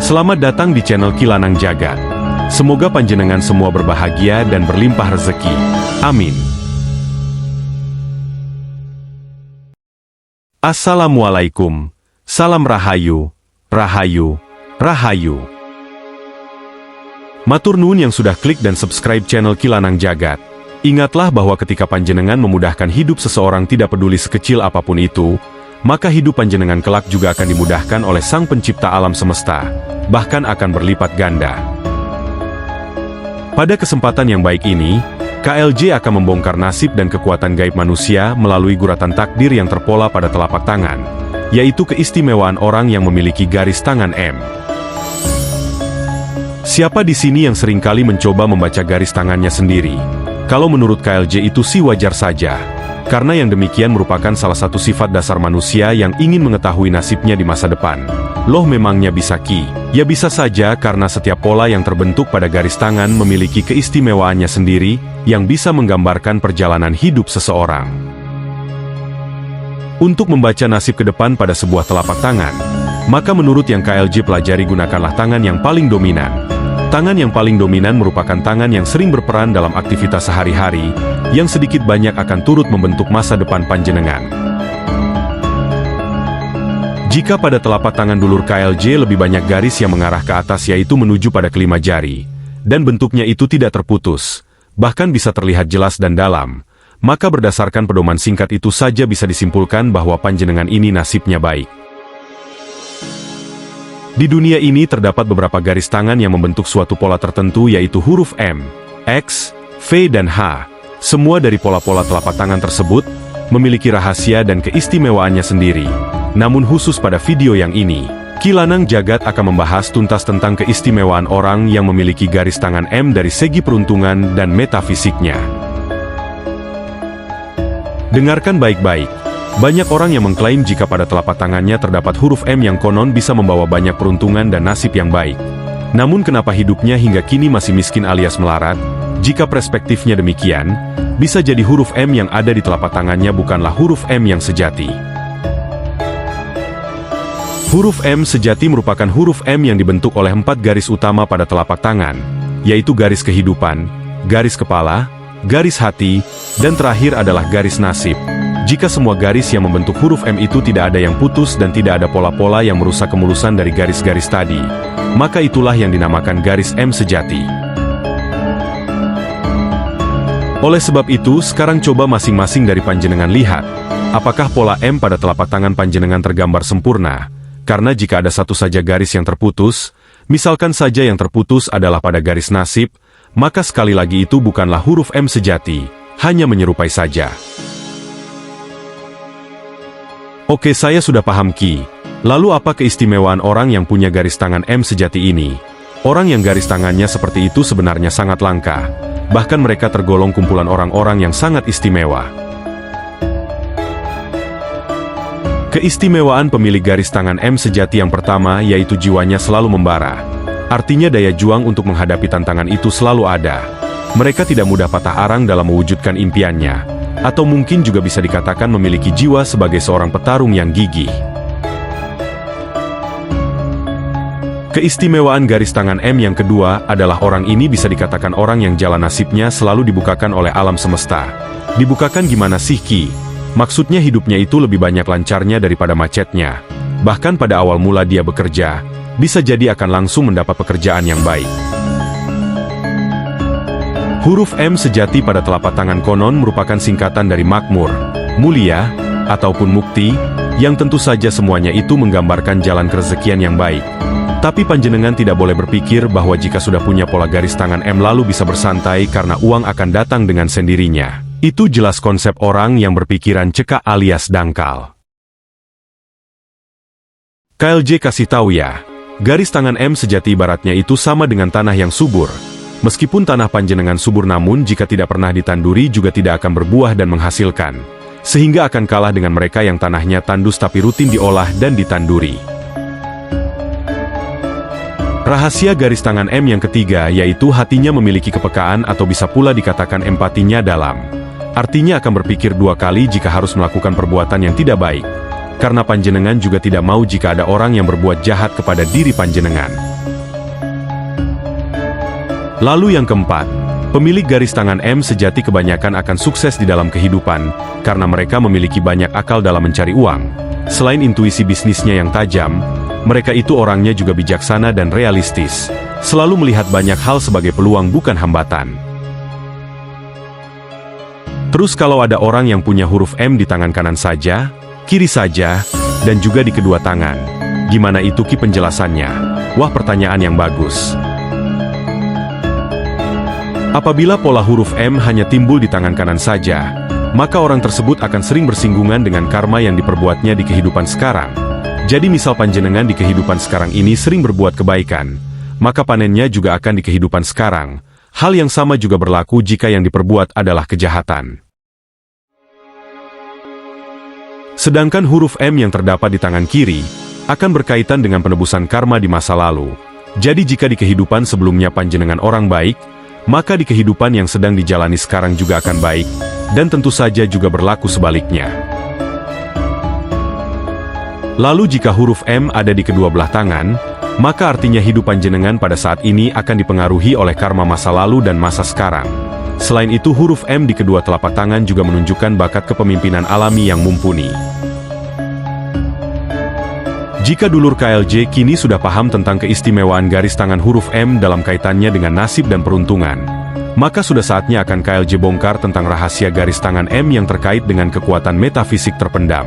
Selamat datang di channel Kilanang Jagat. Semoga panjenengan semua berbahagia dan berlimpah rezeki. Amin. Assalamualaikum. Salam Rahayu, Rahayu, Rahayu. Matur nuwun yang sudah klik dan subscribe channel Kilanang Jagat. Ingatlah bahwa ketika panjenengan memudahkan hidup seseorang tidak peduli sekecil apapun itu, maka hidup panjenengan kelak juga akan dimudahkan oleh Sang Pencipta alam semesta, bahkan akan berlipat ganda. Pada kesempatan yang baik ini, KLJ akan membongkar nasib dan kekuatan gaib manusia melalui guratan takdir yang terpola pada telapak tangan, yaitu keistimewaan orang yang memiliki garis tangan M. Siapa di sini yang seringkali mencoba membaca garis tangannya sendiri? Kalau menurut KLJ itu sih wajar saja, karena yang demikian merupakan salah satu sifat dasar manusia yang ingin mengetahui nasibnya di masa depan. Loh memangnya bisa Ki? Ya bisa saja karena setiap pola yang terbentuk pada garis tangan memiliki keistimewaannya sendiri, yang bisa menggambarkan perjalanan hidup seseorang. Untuk membaca nasib ke depan pada sebuah telapak tangan, maka menurut yang KLJ pelajari gunakanlah tangan yang paling dominan. Tangan yang paling dominan merupakan tangan yang sering berperan dalam aktivitas sehari-hari, yang sedikit banyak akan turut membentuk masa depan panjenengan. Jika pada telapak tangan dulur KLJ lebih banyak garis yang mengarah ke atas yaitu menuju pada kelima jari, dan bentuknya itu tidak terputus, bahkan bisa terlihat jelas dan dalam, maka berdasarkan pedoman singkat itu saja bisa disimpulkan bahwa panjenengan ini nasibnya baik. Di dunia ini terdapat beberapa garis tangan yang membentuk suatu pola tertentu yaitu huruf M, X, V dan H. Semua dari pola-pola telapak tangan tersebut memiliki rahasia dan keistimewaannya sendiri. Namun khusus pada video yang ini, Kilanang Jagat akan membahas tuntas tentang keistimewaan orang yang memiliki garis tangan M dari segi peruntungan dan metafisiknya. Dengarkan baik-baik. Banyak orang yang mengklaim jika pada telapak tangannya terdapat huruf M yang konon bisa membawa banyak peruntungan dan nasib yang baik. Namun kenapa hidupnya hingga kini masih miskin alias melarat? Jika perspektifnya demikian, bisa jadi huruf M yang ada di telapak tangannya bukanlah huruf M yang sejati. Huruf M sejati merupakan huruf M yang dibentuk oleh 4 garis utama pada telapak tangan, yaitu garis kehidupan, garis kepala, garis hati, dan terakhir adalah garis nasib. Jika semua garis yang membentuk huruf M itu tidak ada yang putus dan tidak ada pola-pola yang merusak kemulusan dari garis-garis tadi, maka itulah yang dinamakan garis M sejati. Oleh sebab itu, sekarang coba masing-masing dari panjenengan lihat, apakah pola M pada telapak tangan panjenengan tergambar sempurna? Karena jika ada satu saja garis yang terputus, misalkan saja yang terputus adalah pada garis nasib, maka sekali lagi itu bukanlah huruf M sejati, hanya menyerupai saja. Oke, saya sudah paham Ki. Lalu apa keistimewaan orang yang punya garis tangan M sejati ini? Orang yang garis tangannya seperti itu sebenarnya sangat langka. Bahkan mereka tergolong kumpulan orang-orang yang sangat istimewa. Keistimewaan pemilik garis tangan M sejati yang pertama yaitu jiwanya selalu membara. Artinya daya juang untuk menghadapi tantangan itu selalu ada. Mereka tidak mudah patah arang dalam mewujudkan impiannya. Atau mungkin juga bisa dikatakan memiliki jiwa sebagai seorang petarung yang gigih. Keistimewaan garis tangan M yang kedua adalah orang ini bisa dikatakan orang yang jalan nasibnya selalu dibukakan oleh alam semesta. Dibukakan gimana sih Ki? Maksudnya hidupnya itu lebih banyak lancarnya daripada macetnya. Bahkan pada awal mula dia bekerja, bisa jadi akan langsung mendapat pekerjaan yang baik. Huruf M sejati pada telapak tangan konon merupakan singkatan dari makmur, mulia, ataupun mukti, yang tentu saja semuanya itu menggambarkan jalan kerezekian yang baik. Tapi panjenengan tidak boleh berpikir bahwa jika sudah punya pola garis tangan M lalu bisa bersantai karena uang akan datang dengan sendirinya. Itu jelas konsep orang yang berpikiran cekak alias dangkal. KLJ kasih tahu ya, garis tangan M sejati ibaratnya itu sama dengan tanah yang subur. Meskipun tanah panjenengan subur namun jika tidak pernah ditanduri juga tidak akan berbuah dan menghasilkan. Sehingga akan kalah dengan mereka yang tanahnya tandus tapi rutin diolah dan ditanduri. Rahasia garis tangan M yang ketiga yaitu hatinya memiliki kepekaan atau bisa pula dikatakan empatinya dalam. Artinya akan berpikir 2 kali jika harus melakukan perbuatan yang tidak baik. Karena panjenengan juga tidak mau jika ada orang yang berbuat jahat kepada diri panjenengan. Lalu yang keempat, pemilik garis tangan M sejati kebanyakan akan sukses di dalam kehidupan, karena mereka memiliki banyak akal dalam mencari uang. Selain intuisi bisnisnya yang tajam, mereka itu orangnya juga bijaksana dan realistis, selalu melihat banyak hal sebagai peluang bukan hambatan. Terus kalau ada orang yang punya huruf M di tangan kanan saja, kiri saja, dan juga di kedua tangan, gimana itu Ki penjelasannya? Wah, pertanyaan yang bagus. Apabila pola huruf M hanya timbul di tangan kanan saja, maka orang tersebut akan sering bersinggungan dengan karma yang diperbuatnya di kehidupan sekarang. Jadi misal panjenengan di kehidupan sekarang ini sering berbuat kebaikan, maka panennya juga akan di kehidupan sekarang. Hal yang sama juga berlaku jika yang diperbuat adalah kejahatan. Sedangkan huruf M yang terdapat di tangan kiri, akan berkaitan dengan penebusan karma di masa lalu. Jadi jika di kehidupan sebelumnya panjenengan orang baik, maka di kehidupan yang sedang dijalani sekarang juga akan baik, dan tentu saja juga berlaku sebaliknya. Lalu jika huruf M ada di kedua belah tangan, maka artinya hidup panjenengan pada saat ini akan dipengaruhi oleh karma masa lalu dan masa sekarang. Selain itu huruf M di kedua telapak tangan juga menunjukkan bakat kepemimpinan alami yang mumpuni. Jika dulur KLJ kini sudah paham tentang keistimewaan garis tangan huruf M dalam kaitannya dengan nasib dan peruntungan, maka sudah saatnya akan KLJ bongkar tentang rahasia garis tangan M yang terkait dengan kekuatan metafisik terpendam.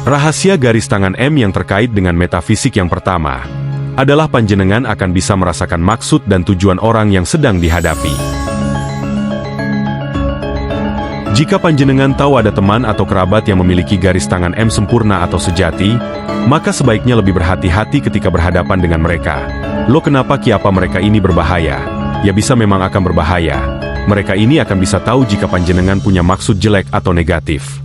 Rahasia garis tangan M yang terkait dengan metafisik yang pertama adalah panjenengan akan bisa merasakan maksud dan tujuan orang yang sedang dihadapi. Jika panjenengan tahu ada teman atau kerabat yang memiliki garis tangan M sempurna atau sejati, maka sebaiknya lebih berhati-hati ketika berhadapan dengan mereka. Loh kenapa Ki, apa mereka ini berbahaya? Ya bisa memang akan berbahaya. Mereka ini akan bisa tahu jika panjenengan punya maksud jelek atau negatif.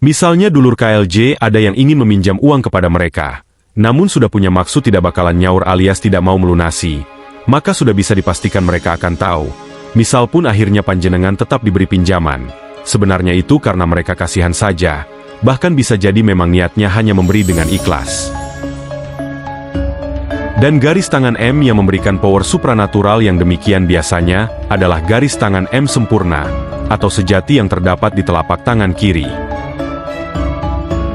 Misalnya dulur KLJ ada yang ingin meminjam uang kepada mereka, namun sudah punya maksud tidak bakalan nyaur alias tidak mau melunasi, maka sudah bisa dipastikan mereka akan tahu. Misal pun akhirnya panjenengan tetap diberi pinjaman, sebenarnya itu karena mereka kasihan saja, bahkan bisa jadi memang niatnya hanya memberi dengan ikhlas. Dan garis tangan M yang memberikan power supranatural yang demikian biasanya adalah garis tangan M sempurna, atau sejati yang terdapat di telapak tangan kiri.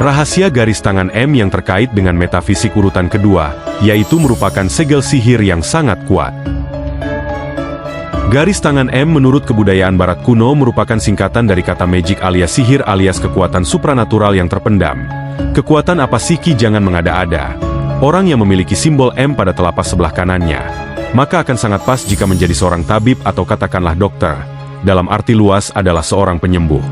Rahasia garis tangan M yang terkait dengan metafisik urutan kedua, yaitu merupakan segel sihir yang sangat kuat. Garis tangan M menurut kebudayaan barat kuno merupakan singkatan dari kata magic alias sihir alias kekuatan supranatural yang terpendam. Kekuatan apa sih Ki, jangan mengada-ada. Orang yang memiliki simbol M pada telapak sebelah kanannya, maka akan sangat pas jika menjadi seorang tabib atau katakanlah dokter, dalam arti luas adalah seorang penyembuh.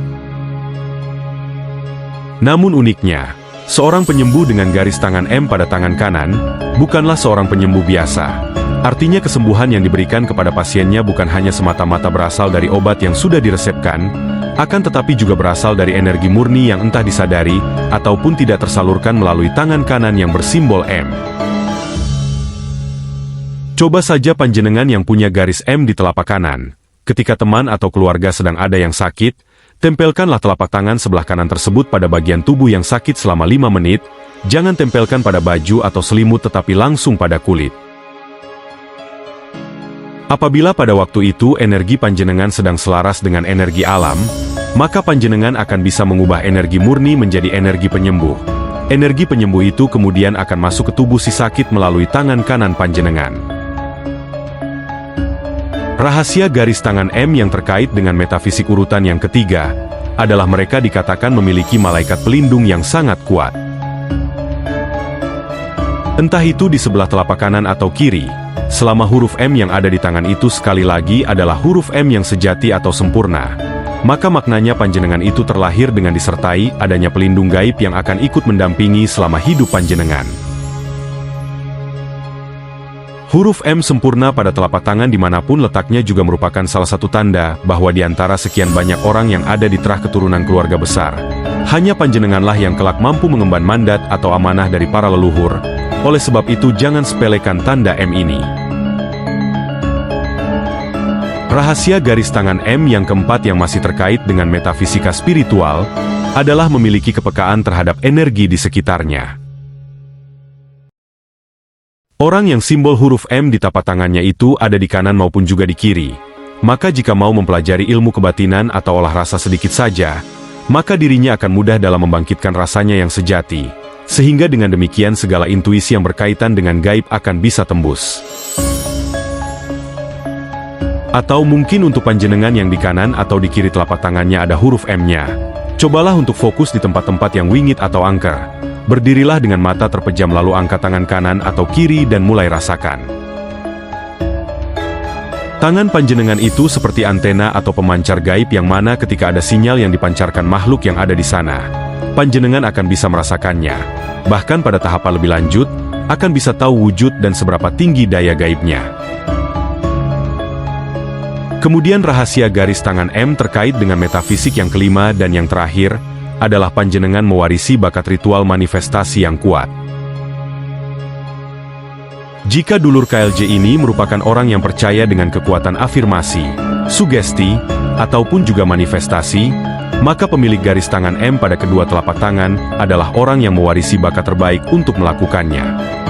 Namun uniknya, seorang penyembuh dengan garis tangan M pada tangan kanan, bukanlah seorang penyembuh biasa. Artinya kesembuhan yang diberikan kepada pasiennya bukan hanya semata-mata berasal dari obat yang sudah diresepkan, akan tetapi juga berasal dari energi murni yang entah disadari, ataupun tidak tersalurkan melalui tangan kanan yang bersimbol M. Coba saja panjenengan yang punya garis M di telapak kanan. Ketika teman atau keluarga sedang ada yang sakit, tempelkanlah telapak tangan sebelah kanan tersebut pada bagian tubuh yang sakit selama 5 menit, jangan tempelkan pada baju atau selimut tetapi langsung pada kulit. Apabila pada waktu itu energi panjenengan sedang selaras dengan energi alam, maka panjenengan akan bisa mengubah energi murni menjadi energi penyembuh. Energi penyembuh itu kemudian akan masuk ke tubuh si sakit melalui tangan kanan panjenengan. Rahasia garis tangan M yang terkait dengan metafisik urutan yang ketiga adalah mereka dikatakan memiliki malaikat pelindung yang sangat kuat. Entah itu di sebelah telapak kanan atau kiri, selama huruf M yang ada di tangan itu sekali lagi adalah huruf M yang sejati atau sempurna, maka maknanya panjenengan itu terlahir dengan disertai adanya pelindung gaib yang akan ikut mendampingi selama hidup panjenengan. Huruf M sempurna pada telapak tangan dimanapun letaknya juga merupakan salah satu tanda bahwa di antara sekian banyak orang yang ada di terah keturunan keluarga besar, hanya panjenenganlah yang kelak mampu mengemban mandat atau amanah dari para leluhur. Oleh sebab itu jangan sepelekan tanda M ini. Rahasia garis tangan M yang keempat yang masih terkait dengan metafisika spiritual adalah memiliki kepekaan terhadap energi di sekitarnya. Orang yang simbol huruf M di tapak tangannya itu ada di kanan maupun juga di kiri. Maka jika mau mempelajari ilmu kebatinan atau olah rasa sedikit saja, maka dirinya akan mudah dalam membangkitkan rasanya yang sejati. Sehingga dengan demikian segala intuisi yang berkaitan dengan gaib akan bisa tembus. Atau mungkin untuk panjenengan yang di kanan atau di kiri telapak tangannya ada huruf M-nya. Cobalah untuk fokus di tempat-tempat yang wingit atau angker. Berdirilah dengan mata terpejam lalu angkat tangan kanan atau kiri dan mulai rasakan. Tangan panjenengan itu seperti antena atau pemancar gaib yang mana ketika ada sinyal yang dipancarkan makhluk yang ada di sana, panjenengan akan bisa merasakannya. Bahkan pada tahapan lebih lanjut, akan bisa tahu wujud dan seberapa tinggi daya gaibnya. Kemudian rahasia garis tangan M terkait dengan metafisik yang kelima dan yang terakhir, adalah panjenengan mewarisi bakat ritual manifestasi yang kuat. Jika dulur KLJ ini merupakan orang yang percaya dengan kekuatan afirmasi, sugesti, ataupun juga manifestasi, maka pemilik garis tangan M pada kedua telapak tangan adalah orang yang mewarisi bakat terbaik untuk melakukannya.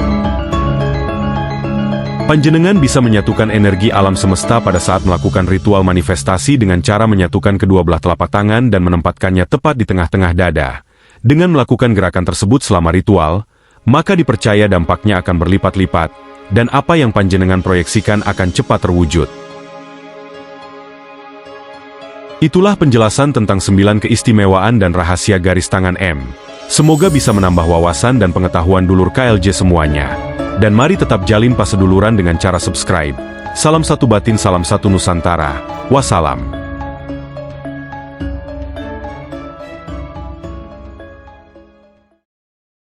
Panjenengan bisa menyatukan energi alam semesta pada saat melakukan ritual manifestasi dengan cara menyatukan kedua belah telapak tangan dan menempatkannya tepat di tengah-tengah dada. Dengan melakukan gerakan tersebut selama ritual, maka dipercaya dampaknya akan berlipat-lipat, dan apa yang panjenengan proyeksikan akan cepat terwujud. Itulah penjelasan tentang 9 keistimewaan dan rahasia garis tangan M. Semoga bisa menambah wawasan dan pengetahuan dulur KLJ semuanya. Dan mari tetap jalin paseduluran dengan cara subscribe. Salam satu batin, salam satu Nusantara. Wassalam.